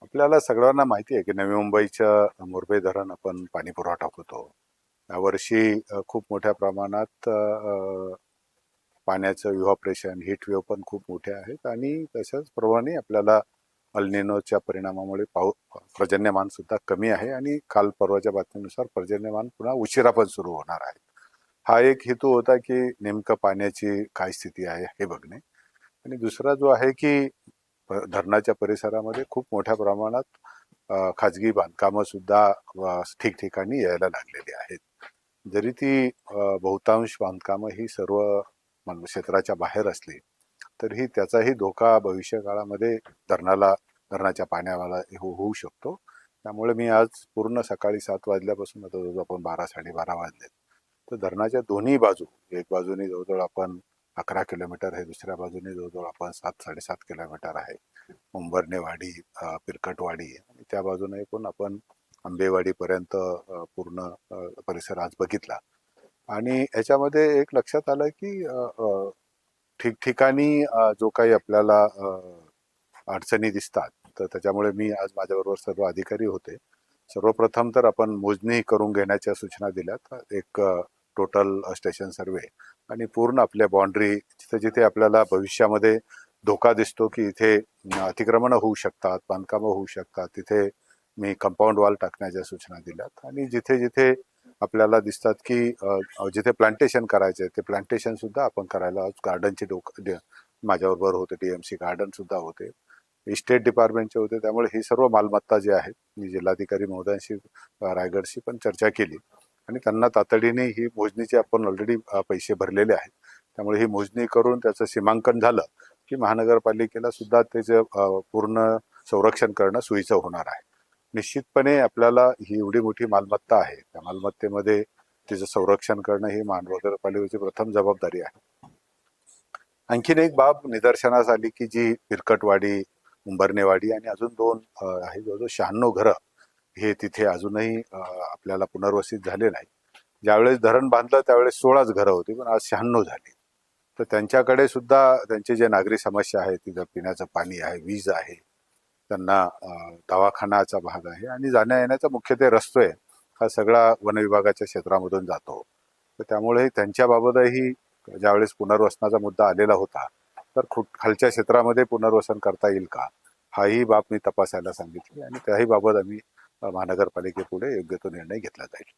आपल्याला सगळ्यांना माहिती आहे की नवी मुंबईच्या मुरबे धरण आपण पाणी पुरवठा होतो. यावर्षी खूप मोठ्या प्रमाणात पाण्याचं इव्हॅपोरेशन, हीट वेव्ह पण खूप मोठे आहेत आणि तशाच प्रमाणे आपल्याला अल्निनोच्या परिणामामुळे पर्जन्यमान सुद्धा कमी आहे आणि काल परवाच्या बातमीनुसार पर्जन्यमान पुन्हा उशिरा पण सुरू होणार आहे. हा एक हेतू होता की नेमकं पाण्याची काय स्थिती आहे हे बघणे. आणि दुसरा जो आहे की धरणाच्या परिसरामध्ये खूप मोठ्या प्रमाणात खाजगी बांधकामं सुद्धा ठिकठिकाणी यायला लागलेली आहेत. जरी ती बहुतांश बांधकामं ही सर्व क्षेत्राच्या बाहेर असली तरीही त्याचाही धोका भविष्य काळामध्ये धरणाच्या पाण्याला होऊ शकतो. त्यामुळे मी आज पूर्ण सकाळी 7 वाजल्यापासून आता जवळजवळ आपण 12-12:30 वाजले तर धरणाच्या दोन्ही बाजू, एक बाजूने जवळजवळ आपण 11 किलोमीटर आहे, दुसऱ्या बाजूने जवळजवळ आपण 7-7.5 किलोमीटर आहे. उंबरनेवाडी, पिरकटवाडी आणि त्या बाजूने पण आपण आंबेवाडीपर्यंत पूर्ण परिसर आज बघितला. आणि याच्यामध्ये एक लक्षात आलं की ठिकठिकाणी जो काही आपल्याला अडचणी दिसतात तर त्याच्यामुळे मी आज माझ्याबरोबर सर्व अधिकारी होते. सर्वप्रथम तर आपण मोजणी करून घेण्याच्या सूचना दिल्यात. एक टोटल स्टेशन सर्वे आणि पूर्ण आपल्या बाउंड्री जिथे जिथे आपल्याला भविष्यामध्ये धोका दिसतो की इथे अतिक्रमण होऊ शकतात, बांधकामं होऊ शकतात, तिथे मी कंपाऊंड वॉल टाकण्याच्या सूचना दिल्यात. आणि जिथे जिथे आपल्याला दिसतात की जिथे प्लांटेशन करायचे ते प्लांटेशन सुद्धा आपण करायला गार्डनचे माझ्याबरोबर होते, DMC गार्डन सुद्धा होते, इस्टेट डिपार्टमेंटचे होते. त्यामुळे ही सर्व मालमत्ता जी आहेत मी जिल्हाधिकारी महोदयांशी रायगडशी पण चर्चा केली आणि त्यांना तातडीने ही मोजणीचे आपण ऑलरेडी पैसे भरलेले आहेत. त्यामुळे ही मोजणी करून त्याचं सीमांकन झालं की महानगरपालिकेला सुद्धा त्याचं पूर्ण संरक्षण करणं सोयीचं होणार आहे. निश्चितपणे आपल्याला ही एवढी मोठी मालमत्ता आहे, त्या मालमत्तेमध्ये तिचं संरक्षण करणं ही महानगरपालिकेची प्रथम जबाबदारी आहे. आणखीन एक बाब निदर्शनास आली की जी पिरकटवाडी, उंबरनेवाडी आणि अजून 2 आहे, जवळजवळ 96 घरं हे तिथे अजूनही आपल्याला पुनर्वसित झाले नाही. ज्यावेळेस धरण बांधलं त्यावेळेस 16च घरं होती, पण आज 96 झाली. तर त्यांच्याकडे सुद्धा त्यांचे जे नागरी समस्या आहेत, तिथं पिण्याचं पाणी आहे, वीज आहे, त्यांना दवाखानाचा भाग आहे आणि जाण्या येण्याचा मुख्य ते रस्ते हा सगळा वनविभागाच्या क्षेत्रामधून जातो. तर त्यामुळे त्यांच्या बाबतही ज्यावेळेस पुनर्वसनाचा मुद्दा आलेला होता तर खालच्या क्षेत्रामध्ये पुनर्वसन करता येईल का, हाही बाब मी तपासायला सांगितली आणि त्याही बाबत आम्ही महानगरपालिकेपुढे योग्य तो निर्णय घेतला जाईल.